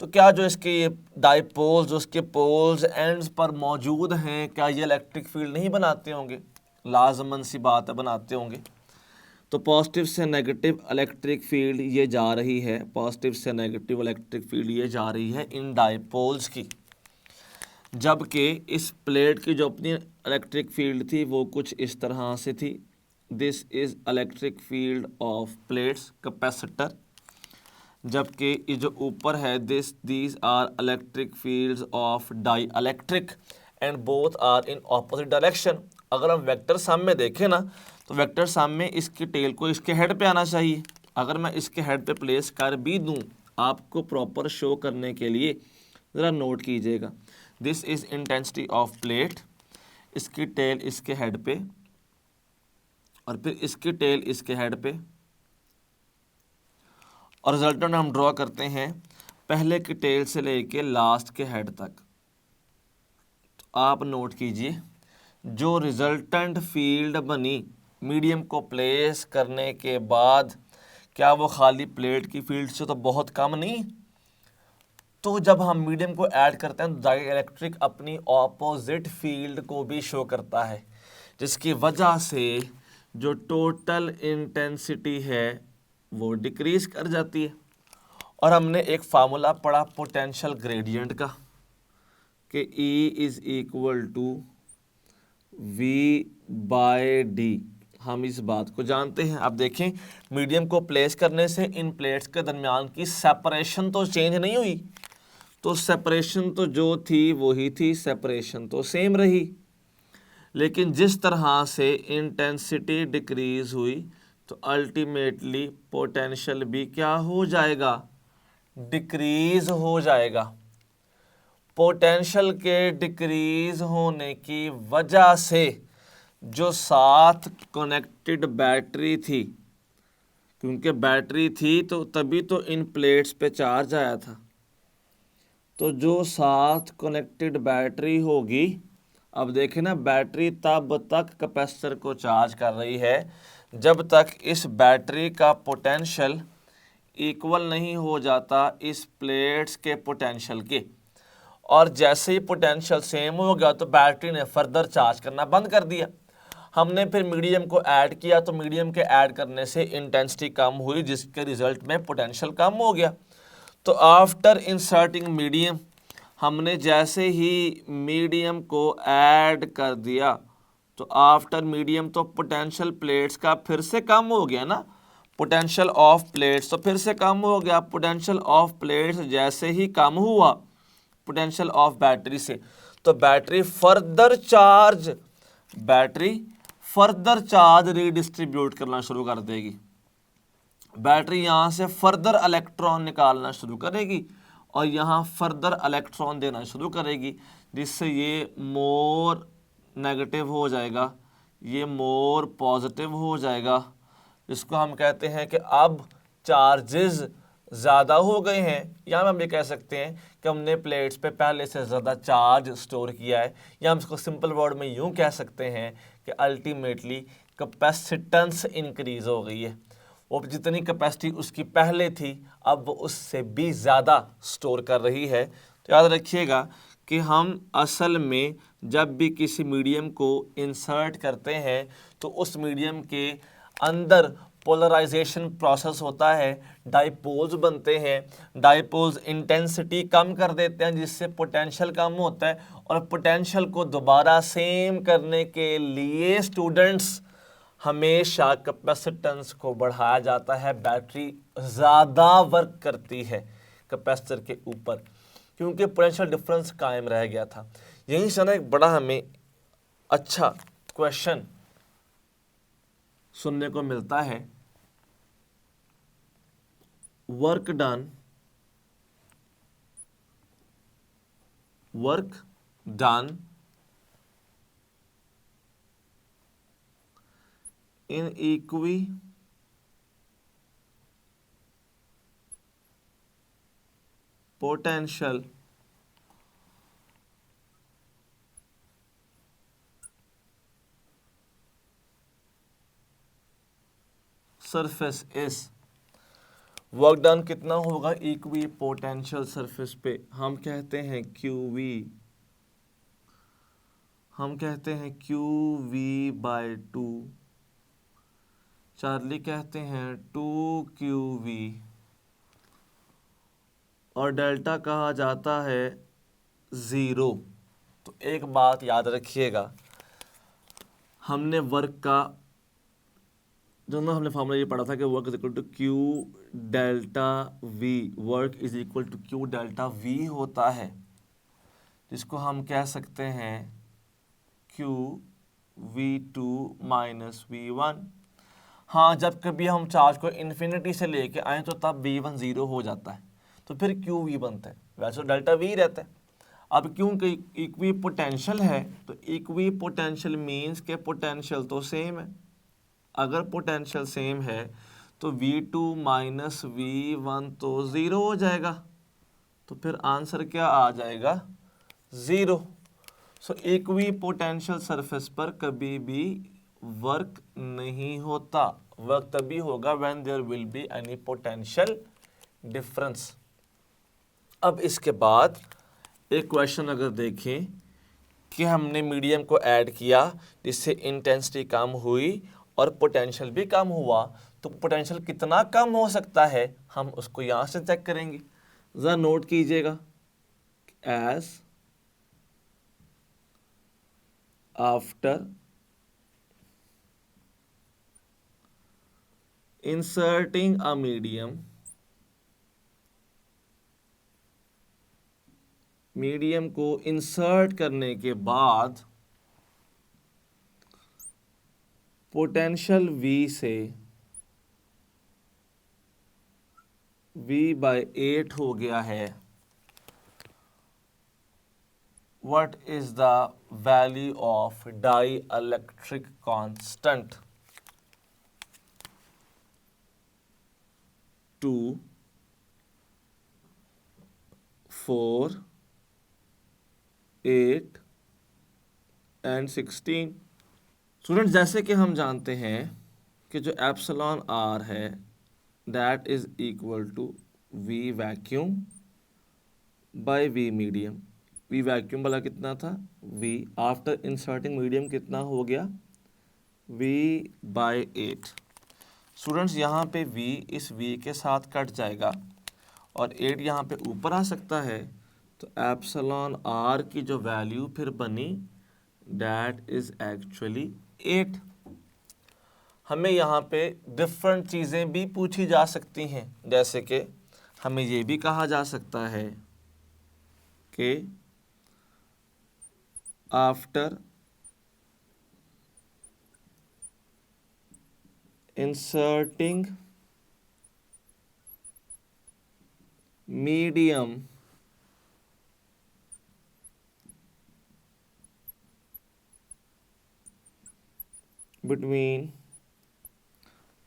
तो क्या जो इसके ये डाइपोल्स उसके पोल्स एंड्स पर मौजूद हैं, क्या ये इलेक्ट्रिक फील्ड नहीं बनाते होंगे? लाजमन सी बात है, बनाते होंगे। तो पॉजिटिव से नेगेटिव इलेक्ट्रिक फील्ड ये जा रही है, पॉजिटिव से नेगेटिव इलेक्ट्रिक फील्ड ये जा रही है इन डाइपोल्स की, जबकि इस प्लेट की जो अपनी इलेक्ट्रिक फील्ड थी वो कुछ इस तरह से थी। This is electric field of plates capacitor, जबकि ये जो ऊपर है these are electric fields of dielectric and both are in opposite direction. अगर हम वेक्टर सम में देखें ना, तो वेक्टर सम में इसकी टेल को इसके हेड पे आना चाहिए। अगर मैं इसके हेड पे प्लेस कर भी दूं, आपको प्रॉपर शो करने के लिए ज़रा नोट कीजिएगा, this is intensity of plate, इसकी टेल इसके हेड पे और फिर इसकी टेल इसके हेड पे, और रिजल्टेंट हम ड्रॉ करते हैं पहले की टेल से लेके लास्ट के हेड तक। तो आप नोट कीजिए, जो रिजल्टेंट फील्ड बनी मीडियम को प्लेस करने के बाद, क्या वो खाली प्लेट की फील्ड से तो बहुत कम नहीं? तो जब हम मीडियम को ऐड करते हैं तो डाइइलेक्ट्रिक अपनी ऑपोजिट फील्ड को भी शो करता है, जिसकी वजह से जो टोटल इंटेंसिटी है वो डिक्रीज कर जाती है। और हमने एक फार्मूला पढ़ा पोटेंशियल ग्रेडियंट का कि E is equal to V by D. हम इस बात को जानते हैं। अब देखें, मीडियम को प्लेस करने से इन प्लेट्स के दरमियान की सेपरेशन तो चेंज नहीं हुई, तो सेपरेशन तो जो थी वही थी, सेपरेशन तो सेम रही, लेकिन जिस तरह से इंटेंसिटी डिक्रीज हुई तो अल्टीमेटली पोटेंशियल भी क्या हो जाएगा? डिक्रीज हो जाएगा। पोटेंशियल के डिक्रीज होने की वजह से जो साथ कनेक्टेड बैटरी थी, क्योंकि बैटरी थी तो तभी तो इन प्लेट्स पे चार्ज आया था, तो जो साथ कनेक्टेड बैटरी होगी, अब देखें ना, बैटरी तब तक कैपेसिटर को चार्ज कर रही है जब तक इस बैटरी का पोटेंशियल इक्वल नहीं हो जाता इस प्लेट्स के पोटेंशियल के। और जैसे ही पोटेंशियल सेम हो गया तो बैटरी ने फर्दर चार्ज करना बंद कर दिया। हमने फिर मीडियम को ऐड किया, तो मीडियम के ऐड करने से इंटेंसिटी कम हुई, जिसके रिजल्ट में पोटेंशियल कम हो गया। तो आफ्टर इंसर्टिंग मीडियम, हमने जैसे ही मीडियम को ऐड कर दिया तो आफ्टर मीडियम तो पोटेंशियल प्लेट्स का फिर से कम हो गया ना, पोटेंशियल ऑफ प्लेट्स तो फिर से कम हो गया। पोटेंशियल ऑफ प्लेट्स जैसे ही कम हुआ पोटेंशियल ऑफ बैटरी से, तो बैटरी फर्दर चार्ज रीडिस्ट्रीब्यूट करना शुरू कर देगी। बैटरी यहाँ से फर्दर इलेक्ट्रॉन निकालना शुरू करेगी और यहाँ फर्दर इलेक्ट्रॉन देना शुरू करेगी, जिससे ये मोर नेगेटिव हो जाएगा, ये मोर पॉजिटिव हो जाएगा, जिसको हम कहते हैं कि अब चार्जेस ज़्यादा हो गए हैं। या हम ये कह सकते हैं कि हमने प्लेट्स पे पहले से ज़्यादा चार्ज स्टोर किया है, या हम इसको सिंपल वर्ड में यूँ कह सकते हैं कि अल्टीमेटली कैपेसिटेंस इंक्रीज़ हो गई है। वो जितनी कैपेसिटी उसकी पहले थी अब वो उससे भी ज़्यादा स्टोर कर रही है। तो याद रखिएगा कि हम असल में जब भी किसी मीडियम को इंसर्ट करते हैं तो उस मीडियम के अंदर पोलराइजेशन प्रोसेस होता है, डाइपोल्स बनते हैं, डाइपोल्स इंटेंसिटी कम कर देते हैं जिससे पोटेंशियल कम होता है, और पोटेंशियल को दोबारा सेम करने के लिए स्टूडेंट्स हमेशा कैपेसिटेंस को बढ़ाया जाता है। बैटरी ज़्यादा वर्क करती है कैपेसिटर के ऊपर, क्योंकि पोटेंशियल डिफरेंस कायम रह गया था। यहीं से ना एक बड़ा हमें अच्छा क्वेश्चन सुनने को मिलता है, work done in potential surface is, work done कितना होगा इक्वी पोटेंशियल सरफेस पे, हम कहते हैं QV, हम कहते हैं QV/2, चार्ली कहते हैं 2QV, और डेल्टा कहा जाता है 0। तो एक बात याद रखिएगा, हमने वर्क का हमने फार्मूला ये पढ़ा था कि work is equal to Q delta V, work is equal to Q delta V होता है, जिसको हम कह सकते हैं क्यू V2 माइनस V1। हाँ, जब कभी हम चार्ज को इन्फिनिटी से लेके आए तो तब V1 0 हो जाता है, तो फिर QV बनता है, वैसे तो डेल्टा V रहता है। अब क्योंकि इक्वी पोटेंशियल है तो इक्वी पोटेंशियल मीन्स के पोटेंशियल तो सेम है। अगर पोटेंशियल सेम है तो V2 माइनस V1 तो ज़ीरो हो जाएगा, तो फिर आंसर क्या आ जाएगा? Zero. So equipotential surface पर कभी भी वर्क नहीं होता। वर्क तभी होगा when there will be any potential difference. अब इसके बाद एक क्वेश्चन अगर देखें कि हमने मीडियम को ऐड किया जिससे इंटेंसिटी कम हुई और पोटेंशियल भी कम हुआ, तो पोटेंशियल कितना कम हो सकता है हम उसको यहाँ से चेक करेंगे। ज़रा नोट कीजिएगा, as after inserting a medium को इंसर्ट करने के बाद पोटेंशियल V से V/8 हो गया है। What is the value of dielectric constant? 2, 4, 8 and 16। Students, जैसे कि हम जानते हैं कि जो एप्सिलॉन आर है that is equal to V vacuum by V medium. V vacuum वाला कितना था? V आफ्टर इंसर्टिंग मीडियम कितना हो गया? V/8। स्टूडेंट्स, यहाँ पे V इस V के साथ कट जाएगा और 8 यहाँ पे ऊपर आ सकता है, तो एप्सिलॉन आर की जो वैल्यू फिर बनी दैट इज एक्चुअली 8। हमें यहाँ पे डिफरेंट चीज़ें भी पूछी जा सकती हैं, जैसे कि हमें ये भी कहा जा सकता है कि after inserting medium between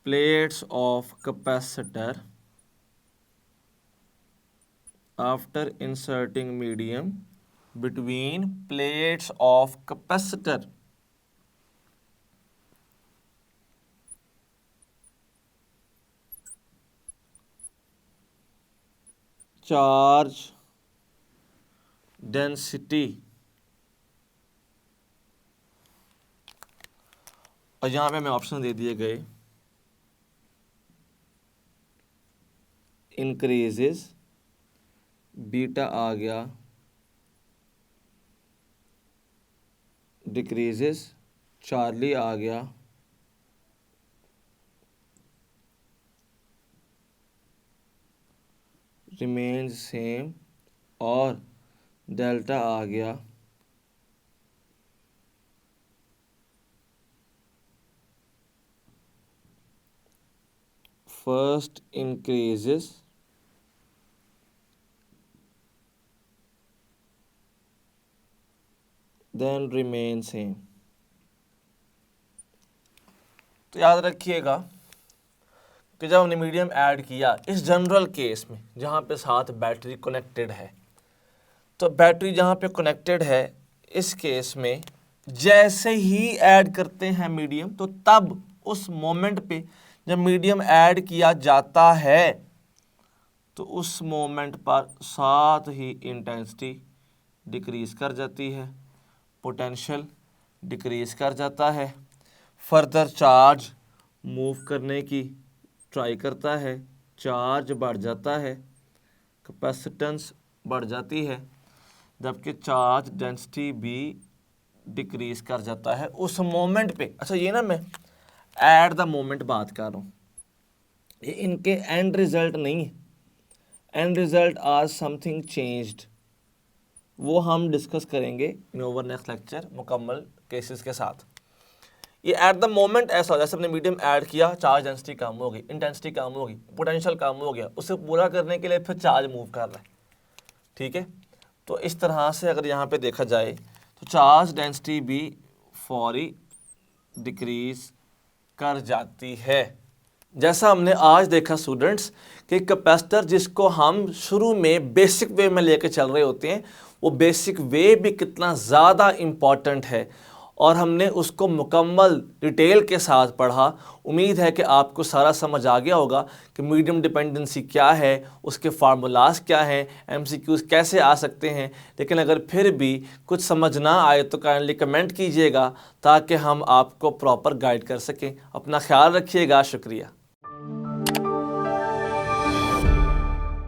plates of capacitor after inserting medium between plates of capacitor charge density। और यहाँ पे हमें ऑप्शन दे दिए गए इंक्रीजेस, बीटा आ गया, डिक्रीजेस, चार्ली आ गया, रिमेन्स सेम, और डेल्टा आ गया first increases then remain same. तो याद रखिएगा कि जब हमने मीडियम ऐड किया इस जनरल केस में जहाँ पे साथ बैटरी कनेक्टेड है, तो बैटरी जहाँ पे कनेक्टेड है इस केस में जैसे ही ऐड करते हैं मीडियम, तो तब उस मोमेंट पे जब मीडियम ऐड किया जाता है तो उस मोमेंट पर साथ ही इंटेंसिटी डिक्रीज कर जाती है, पोटेंशियल डिक्रीज कर जाता है, फर्दर चार्ज मूव करने की ट्राई करता है, चार्ज बढ़ जाता है, कैपेसिटेंस बढ़ जाती है, जबकि चार्ज डेंसिटी भी डिक्रीज कर जाता है उस मोमेंट पे। अच्छा, ये ना मैं एट द मोमेंट बात कर रहा हूँ, ये इनके एंड रिजल्ट नहीं है। End result are something changed, वो हम डिस्कस करेंगे इन ओवर नेक्स्ट लेक्चर मुकम्मल केसेस के साथ। ये एट द मोमेंट ऐसा हो, जैसे अपने मीडियम ऐड किया, चार्ज डेंसिटी कम होगी, इंटेंसिटी कम होगी, पोटेंशियल कम हो गया, उसे पूरा करने के लिए फिर चार्ज मूव कर रहा है, ठीक है। तो इस तरह से अगर यहाँ पे देखा जाए तो चार्ज डेंसिटी भी फौरी डिक्रीज कर जाती है। जैसा हमने आज देखा स्टूडेंट्स कि कैपेसिटर जिसको हम शुरू में बेसिक वे में लेके चल रहे होते हैं, वो बेसिक वे भी कितना ज़्यादा इम्पॉर्टेंट है और हमने उसको मुकम्मल डिटेल के साथ पढ़ा। उम्मीद है कि आपको सारा समझ आ गया होगा कि मीडियम डिपेंडेंसी क्या है, उसके फार्मूलाज क्या हैं, एमसीक्यूज़ कैसे आ सकते हैं। लेकिन अगर फिर भी कुछ समझ ना आए तो काइंडली कमेंट कीजिएगा ताकि हम आपको प्रॉपर गाइड कर सकें। अपना ख्याल रखिएगा। शुक्रिया।